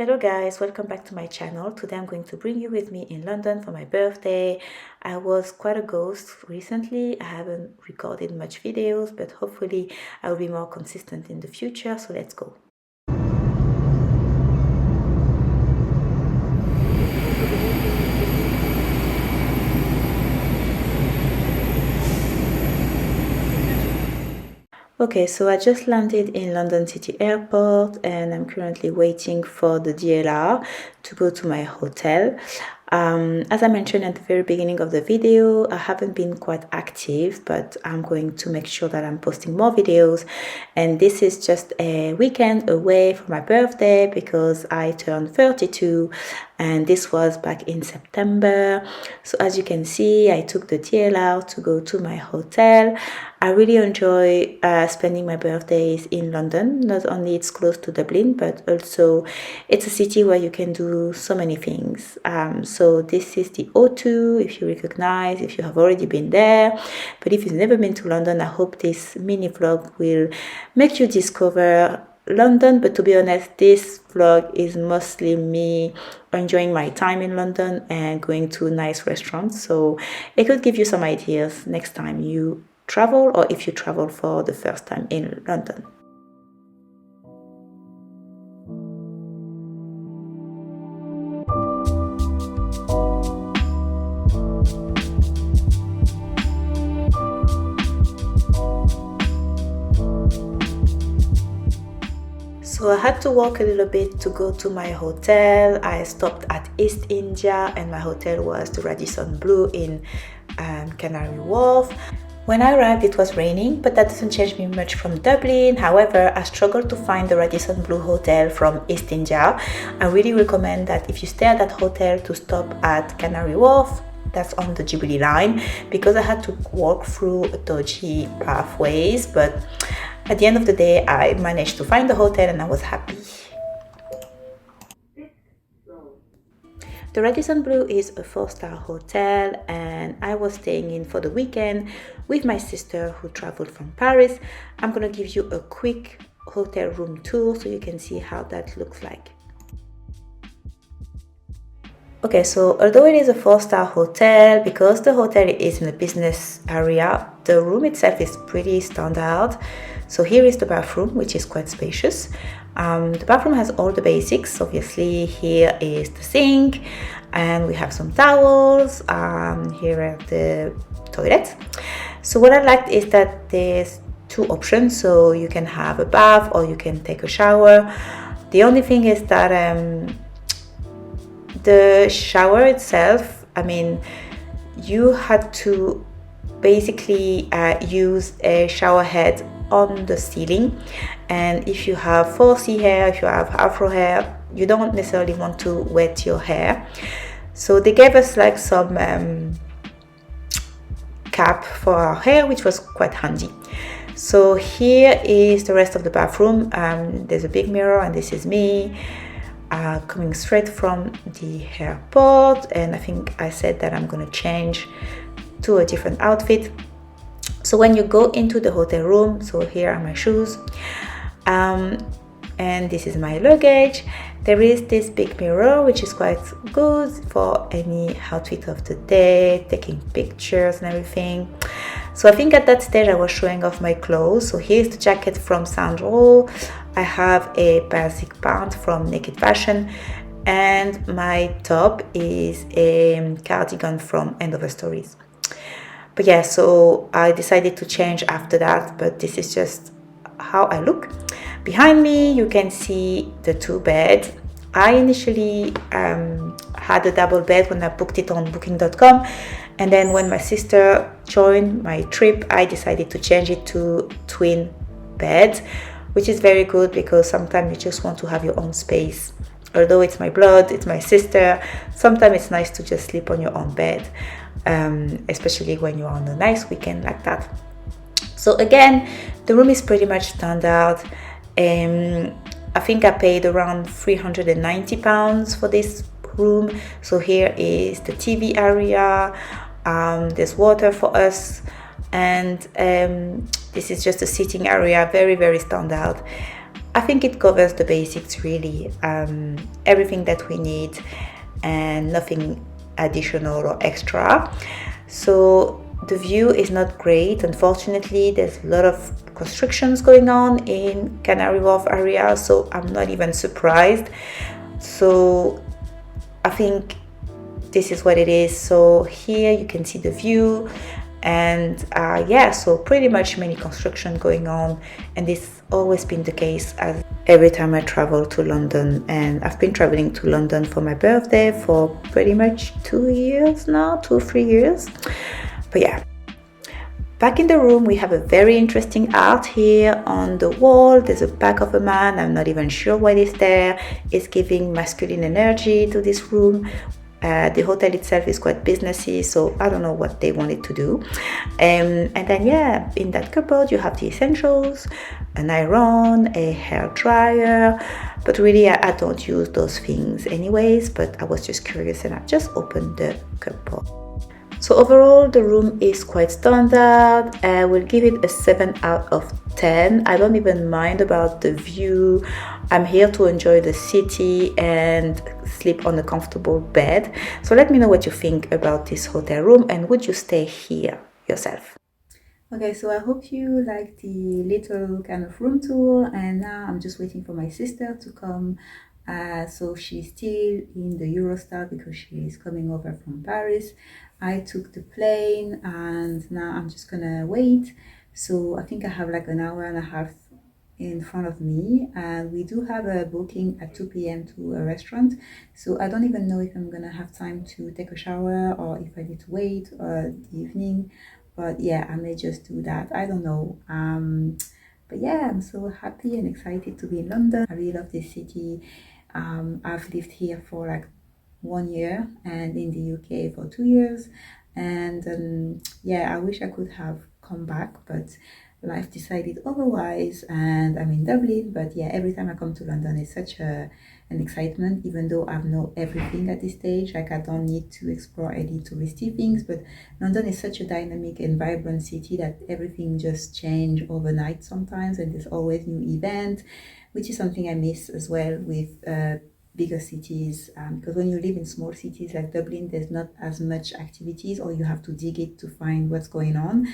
Hello guys, welcome back to my channel. Today I'm going to bring you with me in London for my birthday. I was quite a ghost recently. I haven't recorded much videos, but hopefully I will be more consistent in the future, so let's go. Okay, so I just landed in London City Airport and I'm currently waiting for the DLR to go to my hotel. As I mentioned at the very beginning of the video, I haven't been quite active, but I'm going to make sure that I'm posting more videos. And this is just a weekend away from my birthday because I turned 32 and this was back in September. So as you can see, I took the DLR to go to my hotel. I really enjoy spending my birthdays in London. Not only it's close to Dublin, but also it's a city where you can do so many things. So this is the O2, if you recognize, if you have already been there. But if you've never been to London, I hope this mini vlog will make you discover London. But to be honest, this vlog is mostly me enjoying my time in London and going to nice restaurants. So it could give you some ideas next time you travel or if you travel for the first time in London. So I had to walk a little bit to go to my hotel. I stopped at East India and my hotel was the Radisson Blu in Canary Wharf. When I arrived it was raining, but that doesn't change me much from Dublin. However, I struggled to find the Radisson Blu hotel from East India. I really recommend that if you stay at that hotel to stop at Canary Wharf. That's on the Jubilee line, because I had to walk through dodgy pathways, but at the end of the day I managed to find the hotel and I was happy. The Radisson Blu is a 4-star hotel and I was staying in for the weekend with my sister who traveled from Paris. I'm gonna give you a quick hotel room tour so you can see how that looks like. Okay, so although it is a 4-star hotel, because the hotel is in a business area, the room itself is pretty standard. So here is the bathroom, which is quite spacious. The bathroom has all the basics. Obviously, here is the sink and we have some towels. Here are the toilets. So what I liked is that there's two options. So you can have a bath or you can take a shower. The only thing is that the shower itself, I mean, you had to basically use a shower head on the ceiling, and if you have 4C hair, if you have afro hair, you don't necessarily want to wet your hair. So they gave us like some cap for our hair, which was quite handy. So here is the rest of the bathroom. There's a big mirror and this is me. Coming straight from the airport, and I think I said that I'm gonna change to a different outfit. So when you go into the hotel room, so here are my shoes and this is my luggage. There is this big mirror which is quite good for any outfit of the day, taking pictures and everything. So I think at that stage I was showing off my clothes. So here's the jacket from Sandro. I have a basic pant from Naked Fashion and my top is a cardigan from End of the Stories. But yeah, so I decided to change after that, but this is just how I look. Behind me you can see the two beds. I initially had a double bed when I booked it on booking.com, and then when my sister joined my trip I decided to change it to twin beds, which is very good because sometimes you just want to have your own space. Although it's my blood, it's my sister, sometimes it's nice to just sleep on your own bed, especially when you're on a nice weekend like that. So again, the room is pretty much standard. I think I paid around £390 for this room. So here is the TV area, there's water for us, and this is just a sitting area, very standard. I think it covers the basics really, everything that we need and nothing additional or extra. So the view is not great, unfortunately. There's a lot of constructions going on in Canary Wharf area, so I'm not even surprised. So I think this is what it is. So here you can see the view, and yeah, so pretty much many construction going on, and this always been the case as every time I travel to London. And I've been traveling to London for my birthday for pretty much 2 years now, 2 or 3 years. But yeah, back in the room we have a very interesting art here on the wall. There's a back of a man, I'm not even sure what is there. It's giving masculine energy to this room. The hotel itself is quite businessy, so I don't know what they wanted to do. And then yeah, in that cupboard you have the essentials, an iron, a hair dryer, but really I don't use those things anyways, but I was just curious and I just opened the cupboard. So overall the room is quite standard. I will give it a 7 out of 10. I don't even mind about the view. I'm here to enjoy the city and sleep on a comfortable bed. So let me know what you think about this hotel room, and would you stay here yourself? Okay, so I hope you like the little kind of room tour, and now I'm just waiting for my sister to come. So she's still in the Eurostar because she is coming over from Paris. I took the plane and now I'm just gonna wait. So I think I have like an hour and a half in front of me, and we do have a booking at 2 p.m. to a restaurant, so I don't even know if I'm gonna have time to take a shower or if I need to wait the evening. But yeah, I may just do that, I don't know. But yeah, I'm so happy and excited to be in London. I really love this city. I've lived here for like 1 year and in the UK for 2 years, and yeah, I wish I could have come back, but life decided otherwise and I'm in Dublin. But yeah, every time I come to London it's such an excitement, even though I know everything at this stage. Like I don't need to explore any touristy things, but London is such a dynamic and vibrant city that everything just changes overnight sometimes, and there's always new events, which is something I miss as well with bigger cities, because when you live in small cities like Dublin, there's not as much activities, or you have to dig it to find what's going on.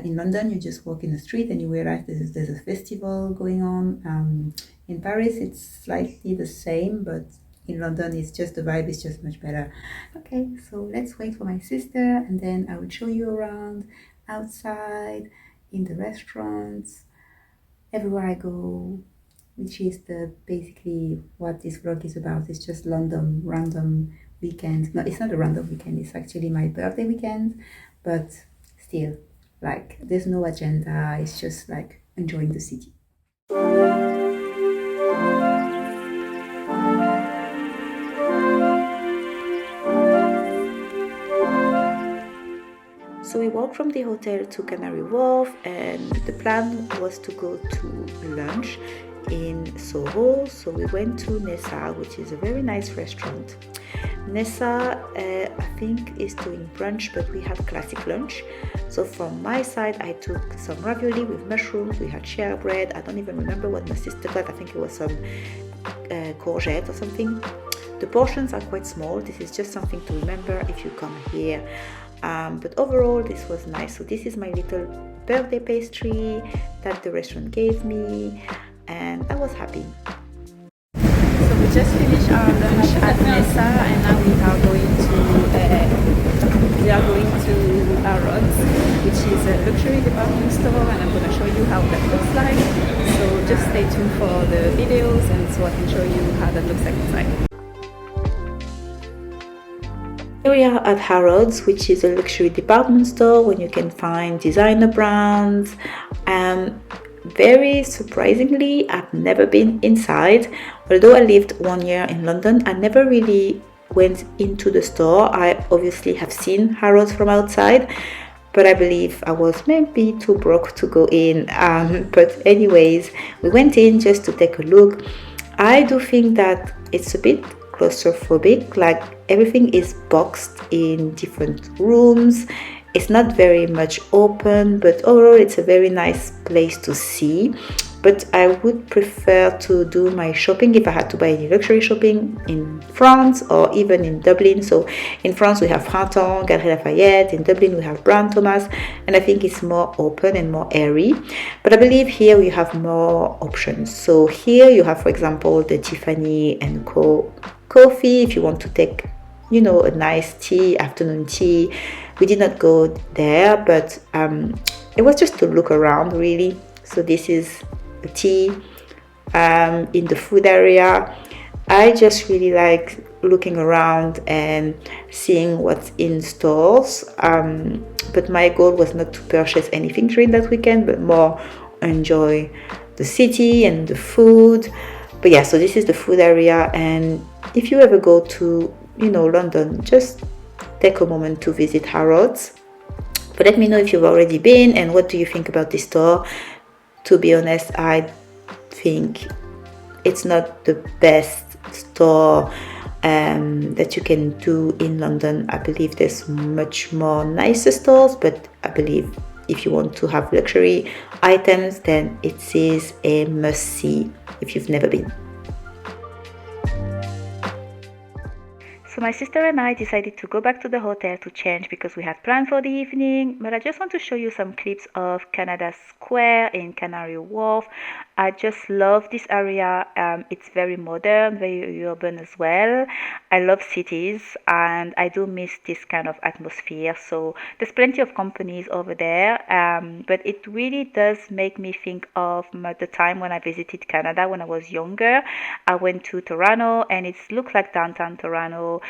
In London, you just walk in the street and you realize there's a festival going on. In Paris, it's slightly the same, but in London, it's just the vibe is just much better. Okay, so let's wait for my sister, and then I will show you around outside, in the restaurants, everywhere I go, which is basically what this vlog is about. It's just London random weekend. No, it's not a random weekend, it's actually my birthday weekend, but still, like, there's no agenda, it's just like enjoying the city. So we walked from the hotel to Canary Wharf, and the plan was to go to lunch in Soho. So we went to Nessa, which is a very nice restaurant. Nessa, I think, is doing brunch, but we have classic lunch. So from my side, I took some ravioli with mushrooms. We had share bread. I don't even remember what my sister got. I think it was some courgette or something. The portions are quite small. This is just something to remember if you come here. But overall, this was nice. So this is my little birthday pastry that the restaurant gave me, and I was happy. So we just finished our lunch at Nessa, and now we are going to Harrods, which is a luxury department store, and I'm going to show you how that looks like. So just stay tuned for the videos, and so I can show you how that looks like inside. Here we are at Harrods, which is a luxury department store where you can find designer brands. Very surprisingly, I've never been inside. Although I lived 1 year in London, I never really went into the store. I obviously have seen Harrods from outside, but I believe I was maybe too broke to go in. But anyways, we went in just to take a look. I do think that it's a bit claustrophobic, like everything is boxed in different rooms. It's not very much open, but overall it's a very nice place to see. but I would prefer to do my shopping if I had to buy any luxury shopping in France or even in Dublin. So in France we have Printemps, Galeries Lafayette. In Dublin we have Brown Thomas, and I think it's more open and more airy. But I believe here we have more options. So here you have, for example, the Tiffany and Co coffee if you want to take, you know, a nice tea, afternoon tea. We did not go there, but it was just to look around really. So this is a tea in the food area. I just really like looking around and seeing what's in stores, but my goal was not to purchase anything during that weekend, but more enjoy the city and the food. But yeah, so this is the food area, and if you ever go to, you know, London, just take a moment to visit Harrods. But let me know if you've already been and what do you think about this store. To be honest, I think it's not the best store that you can do in London. I believe there's much more nicer stores, but I believe if you want to have luxury items, then it is a must-see if you've never been. So my sister and I decided to go back to the hotel to change because we had plans for the evening, but I just want to show you some clips of Canada Square in Canary Wharf. I just love this area. It's very modern, very urban as well. I love cities and I do miss this kind of atmosphere. So there's plenty of companies over there, but it really does make me think of the time when I visited Canada when I was younger. I went to Toronto and it looks like downtown Toronto,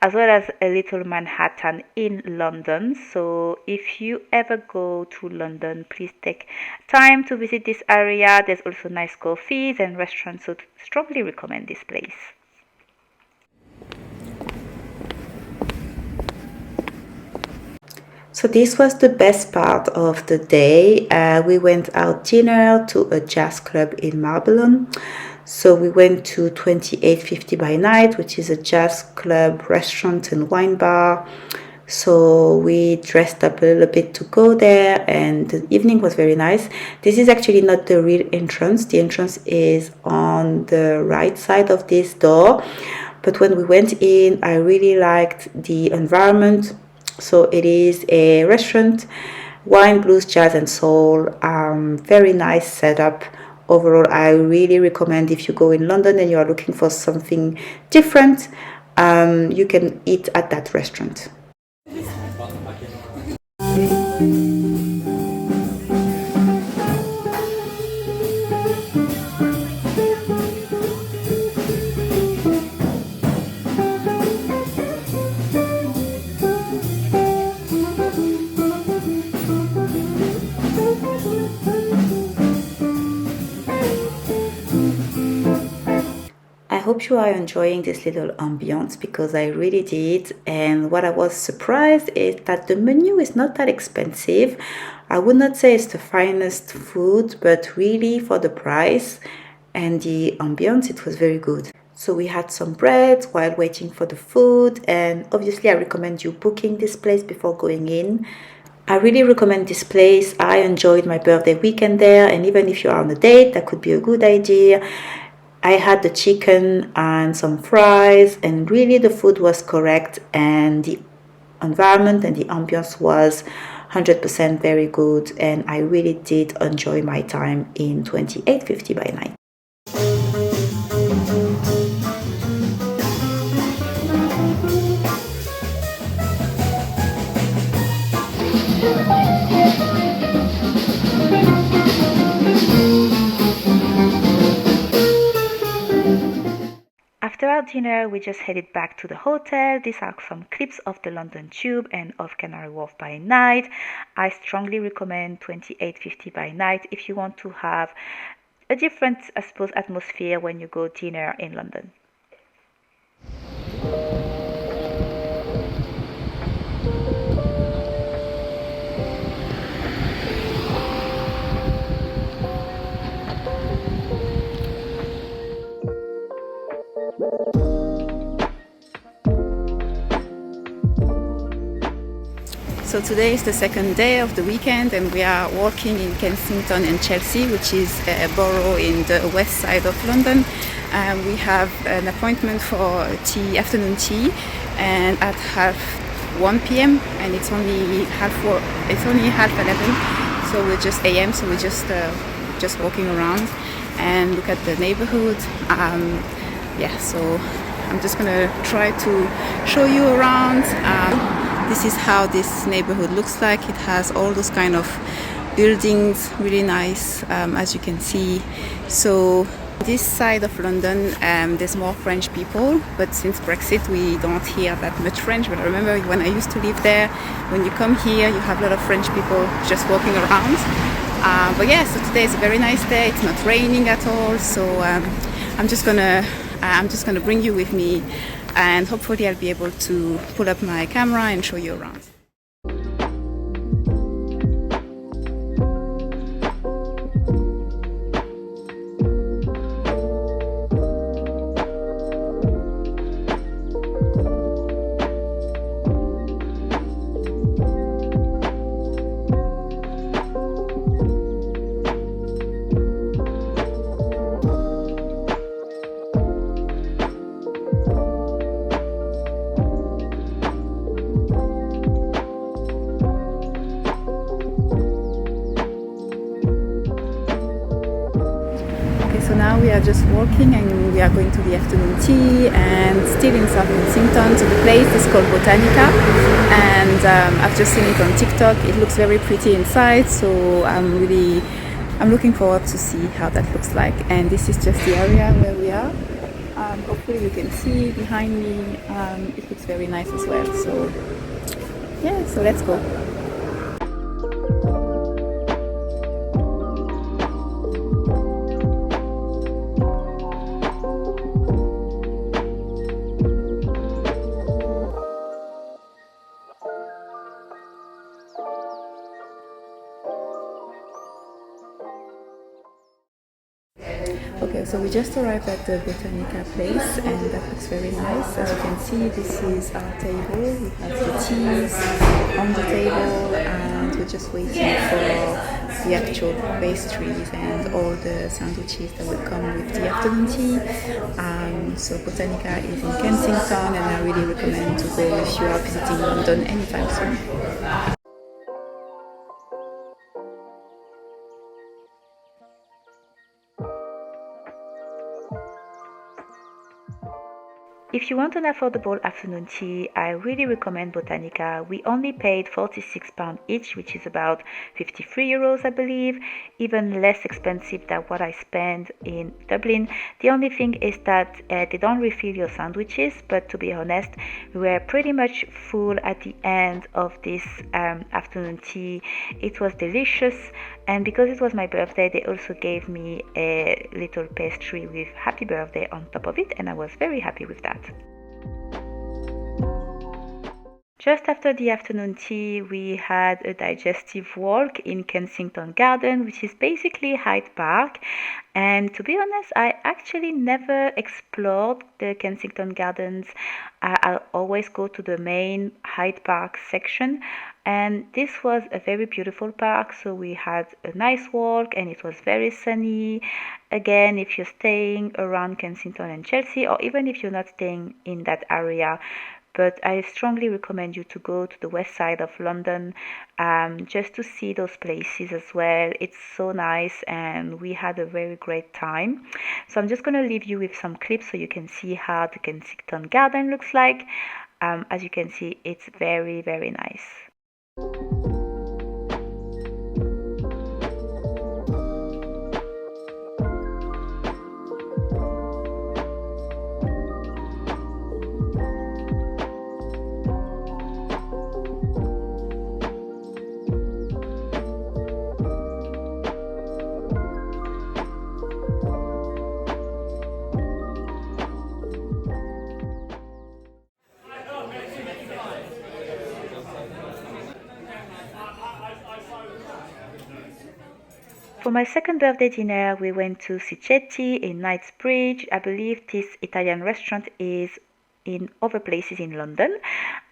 as well as a little Manhattan in London. So if you ever go to London, please take time to visit this area. There's also nice coffees and restaurants, so strongly recommend this place. So this was the best part of the day. We went out dinner to a jazz club in Marylebone. So we went to 2850 by Night, which is a jazz club, restaurant and wine bar. So we dressed up a little bit to go there, and the evening was very nice. This is actually not the real entrance. The entrance is on the right side of this door. But when we went in, I really liked the environment. So it is a restaurant, wine, blues, jazz and soul. Very nice setup. Overall, I really recommend if you go in London and you are looking for something different, you can eat at that restaurant. I hope you are enjoying this little ambiance because I really did. And what I was surprised is that the menu is not that expensive. I would not say it's the finest food, but really for the price and the ambiance, it was very good. So we had some bread while waiting for the food, and obviously I recommend you booking this place before going in. I really recommend this place. I enjoyed my birthday weekend there, and even if you are on a date, that could be a good idea. I had the chicken and some fries, and really the food was correct, and the environment and the ambiance was 100% very good, and I really did enjoy my time in 2850 by Night. After our dinner, we just headed back to the hotel. These are some clips of the London Tube and of Canary Wharf by night. I strongly recommend 2850 by Night if you want to have a different, I suppose, atmosphere when you go dinner in London. So today is the second day of the weekend and we are walking in Kensington and Chelsea, which is a borough in the west side of London. We have an appointment for tea, afternoon tea, and at 1 p.m. and it's only half 11, so we're just AM, so we're just walking around and look at the neighborhood. So I'm just gonna try to show you around. This is how this neighborhood looks like. It has all those kind of buildings, really nice, as you can see. So this side of London, there's more French people, but since Brexit we don't hear that much French. But I remember when I used to live there, when you come here you have a lot of French people just walking around. So today is a very nice day. It's not raining at all, so I'm just gonna bring you with me, and hopefully I'll be able to pull up my camera and show you around. So now we are just walking and we are going to the afternoon tea, and still in South Kensington. So the place is called Botanica, and I've just seen it on TikTok. It looks very pretty inside, so I'm looking forward to see how that looks like. And this is just the area where we are. Hopefully you can see behind me. It looks very nice as well. So yeah, so let's go. Okay, so we just arrived at the Botanica place, and that looks very nice. As you can see, this is our table. We have the teas on the table, and we're just waiting for the actual pastries and all the sandwiches that will come with the afternoon tea. So Botanica is in Kensington, and I really recommend to go if you are visiting London anytime soon. If you want an affordable afternoon tea, I really recommend Botanica. We only paid £46 each, which is about 53 euros, I believe, even less expensive than what I spent in Dublin. The only thing is that they don't refill your sandwiches, but to be honest, we were pretty much full at the end of this afternoon tea. It was delicious, and because it was my birthday, they also gave me a little pastry with happy birthday on top of it, and I was very happy with that. Just after the afternoon tea, we had a digestive walk in Kensington Garden, which is basically Hyde Park. And to be honest, I actually never explored the Kensington Gardens. I always go to the main Hyde Park section. And this was a very beautiful park, so we had a nice walk and it was very sunny. Again, if you're staying around Kensington and Chelsea, or even if you're not staying in that area, but I strongly recommend you to go to the west side of London, just to see those places as well. It's so nice, and we had a very great time. So I'm just going to leave you with some clips so you can see how the Kensington Garden looks like. As you can see, it's very, very nice. For my second birthday dinner, we went to Chit-chat in Knightsbridge. I believe this Italian restaurant is in other places in London.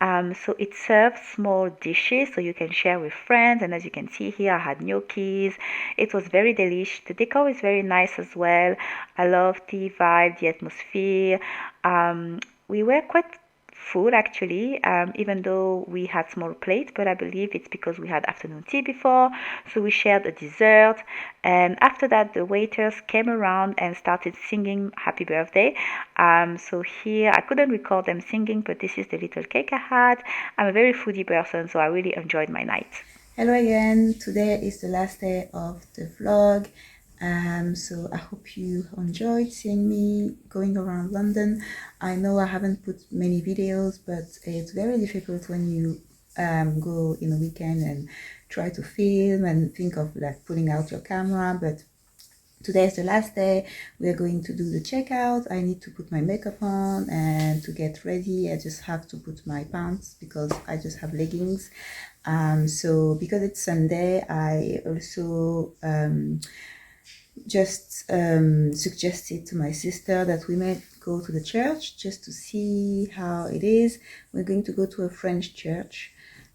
So it serves small dishes so you can share with friends. And as you can see here, I had gnocchis. It was very delicious. The decor is very nice as well. I love the vibe, the atmosphere. We were quite full actually, even though we had small plates, but I believe it's because we had afternoon tea before, so we shared a dessert. And after that, the waiters came around and started singing happy birthday. So here I couldn't record them singing, but this is the little cake I had. I'm a very foodie person, so I really enjoyed my night. Hello again. Today is the last day of the vlog. So I hope you enjoyed seeing me going around London. I know I haven't put many videos, but it's very difficult when you go in a weekend and try to film and think of like pulling out your camera. But today is the last day. We are going to do the checkout. I need to put my makeup on, and to get ready I just have to put my pants because I just have leggings. So because it's Sunday, I also just suggested to my sister that we might go to the church just to see how it is. We're going to go to a French church.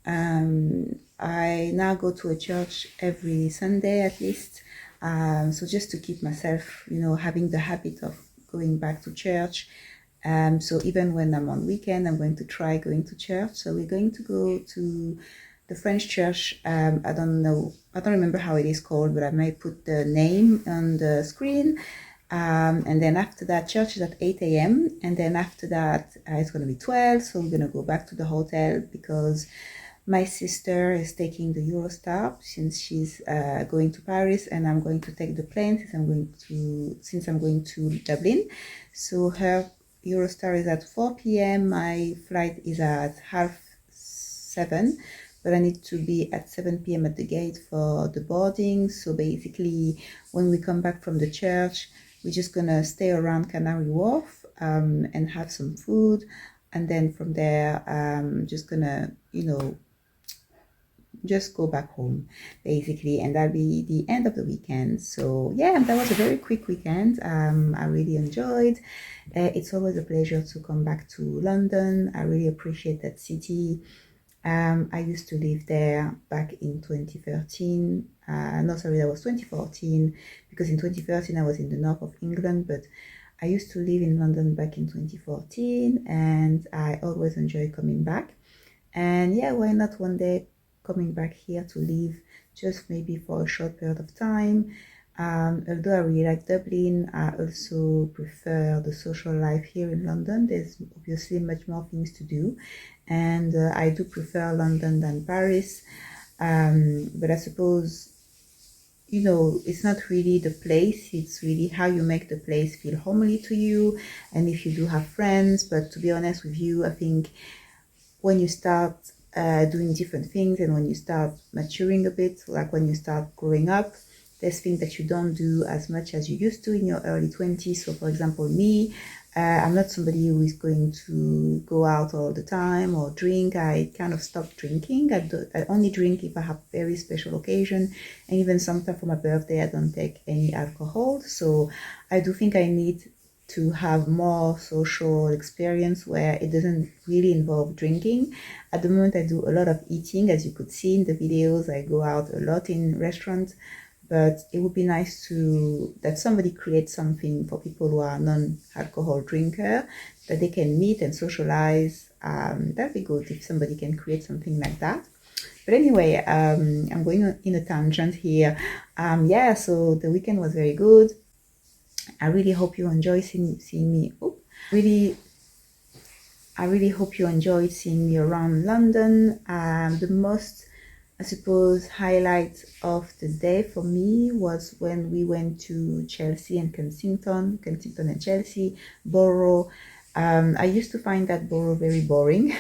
I now go to a church every Sunday at least, so just to keep myself, having the habit of going back to church. So even when I'm on weekend, I'm going to try going to church. So we're going to go to the French church. I don't remember how it is called, but I might put the name on the screen. And then after that, church is at 8 a.m. And then after that, it's going to be 12. So we're going to go back to the hotel because my sister is taking the Eurostar since she's going to Paris, and I'm going to take the plane since I'm going to Dublin. So her Eurostar is at 4 p.m. My flight is at 7:30. But I need to be at 7 p.m. at the gate for the boarding. So basically, when we come back from the church, we're just gonna stay around Canary Wharf and have some food. And then from there, just gonna, just go back home, basically. And that'll be the end of the weekend. So yeah, that was a very quick weekend. I really enjoyed. It's always a pleasure to come back to London. I really appreciate that city. I used to live there back in 2013. No, sorry, that was 2014, because in 2013 I was in the north of England, but I used to live in London back in 2014, and I always enjoy coming back. And yeah, why not one day coming back here to live, just maybe for a short period of time. Although I really like Dublin, I also prefer the social life here in London. There's obviously much more things to do, and I do prefer London than Paris. But I suppose, it's not really the place, it's really how you make the place feel homely to you, and if you do have friends. But to be honest with you, I think when you start doing different things, and when you start maturing a bit, like when you start growing up, there's things that you don't do as much as you used to in your early 20s. So for example, me, I'm not somebody who is going to go out all the time or drink. I kind of stopped drinking. I only drink if I have very special occasion, and even sometimes for my birthday I don't take any alcohol. So I do think I need to have more social experience where it doesn't really involve drinking. At the moment I do a lot of eating, as you could see in the videos. I go out a lot in restaurants, but it would be nice that somebody creates something for people who are non-alcohol drinker, that they can meet and socialize. That'd be good if somebody can create something like that. But anyway, I'm going in a tangent here. Yeah, so the weekend was very good. I really hope you enjoy seeing me. I really hope you enjoyed seeing me around London. The most, I suppose, highlight of the day for me was when we went to Chelsea and Kensington and Chelsea borough. I used to find that borough very boring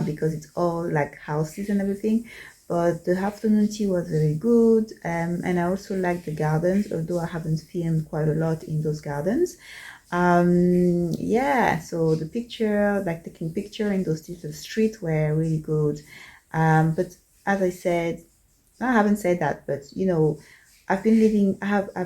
because it's all like houses and everything. But the afternoon tea was very good, and I also liked the gardens, although I haven't filmed quite a lot in those gardens. Yeah, so the picture, like taking picture in those little streets, were really good. But as I said, I haven't said that, but I've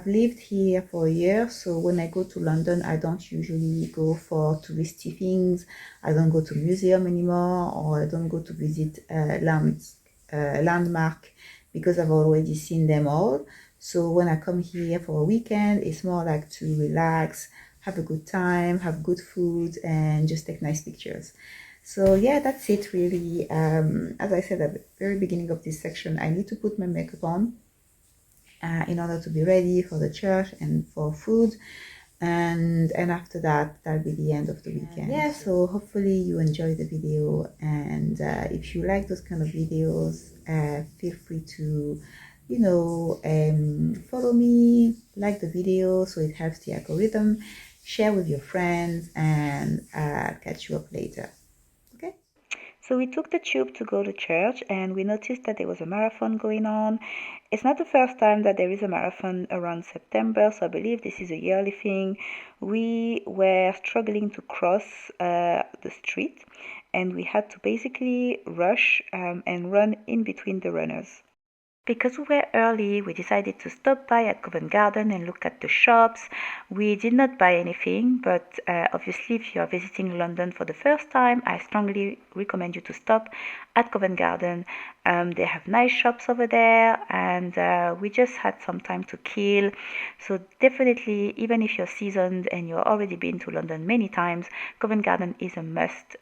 lived here for a year, so when I go to London, I don't usually go for touristy things. I don't go to museum anymore, or I don't go to visit landmark because I've already seen them all. So when I come here for a weekend, it's more like to relax, have a good time, have good food, and just take nice pictures. So yeah, that's it really. As I said at the very beginning of this section, I need to put my makeup on in order to be ready for the church and for food, and after that, that'll be the end of the weekend. Yeah, so hopefully you enjoy the video, and if you like those kind of videos, feel free to follow me, like the video so it helps the algorithm, share with your friends, and catch you up later. So we took the tube to go to church, and we noticed that there was a marathon going on. It's not the first time that there is a marathon around September, so I believe this is a yearly thing. We were struggling to cross the street, and we had to basically rush and run in between the runners. Because we were early, we decided to stop by at Covent Garden and look at the shops. We did not buy anything, but obviously if you are visiting London for the first time, I strongly recommend you to stop at Covent Garden. They have nice shops over there, and we just had some time to kill. So definitely, even if you're seasoned and you've already been to London many times, Covent Garden is a must.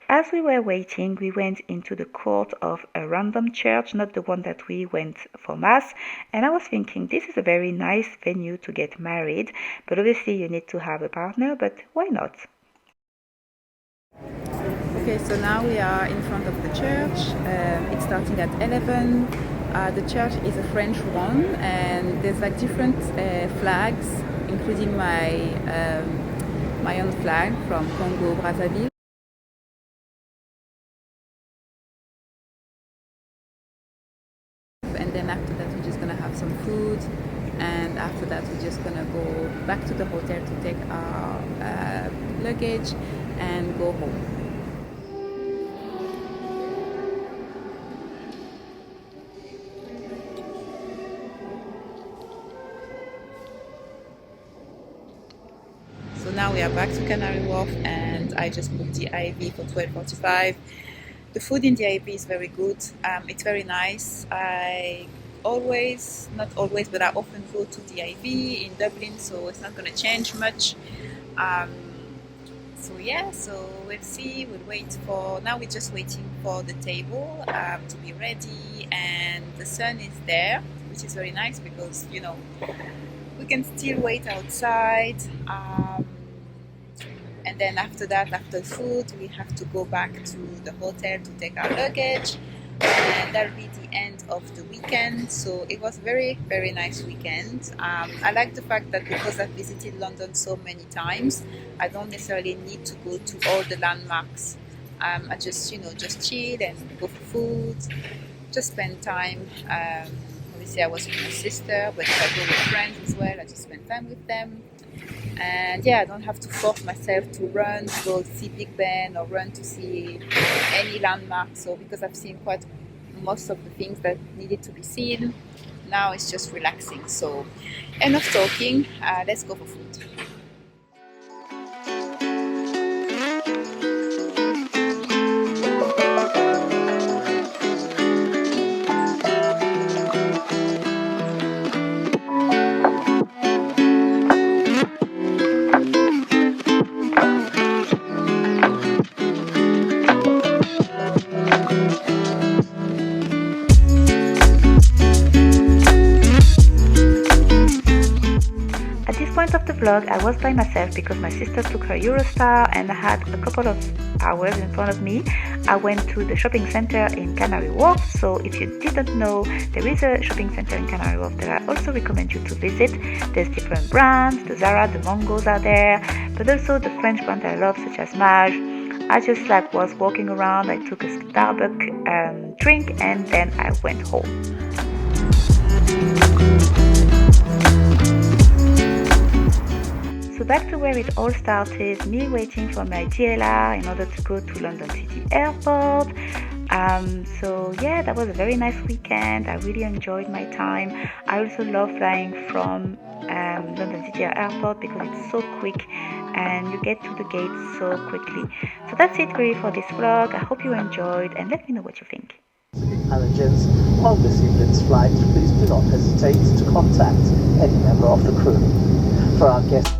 As we were waiting, we went into the court of a random church, not the one that we went for mass, and I was thinking this is a very nice venue to get married, but obviously you need to have a partner, but why not? Okay, so now we are in front of the church. It's starting at 11. The church is a French one, and there's like different flags, including my own flag from Congo Brazzaville. And then after that we're just gonna have some food, and after that we're just gonna go back to the hotel to take our luggage and go home. So now we are back to Canary Wharf, and I just booked the IV for 12:45. The food in the IB is very good. It's very nice. I always, not always, but I often go to the IB in Dublin, so it's not going to change much. So yeah, so we'll see. We'll wait for. Now we're just waiting for the table to be ready, and the sun is there, which is very nice because we can still wait outside. And then after that, after food, we have to go back to the hotel to take our luggage, and that'll be the end of the weekend. So it was very, very nice weekend. I like the fact that because I've visited London so many times, I don't necessarily need to go to all the landmarks. I just chill and go for food, just spend time. Obviously I was with my sister, but if I go with friends as well, I just spend time with them. And yeah, I don't have to force myself to run to go see Big Ben or run to see any landmark. So because I've seen quite most of the things that needed to be seen, now it's just relaxing. So enough talking, let's go for food. Of the vlog, I was by myself because my sister took her Eurostar and I had a couple of hours in front of me. I went to the shopping center in Canary Wharf, so if you didn't know, there is a shopping center in Canary Wharf that I also recommend you to visit. There's different brands, the Zara, the Mongos are there, but also the French brands I love such as Mage. I just was walking around, I took a Starbucks drink, and then I went home. So back to where it all started, me waiting for my DLR in order to go to London City Airport. So yeah, that was a very nice weekend. I really enjoyed my time. I also love flying from London City Airport because it's so quick and you get to the gate so quickly. So that's it really for this vlog. I hope you enjoyed and let me know what you think. Allergens on this evening's flight, please do not hesitate to contact any member of the crew. For our guests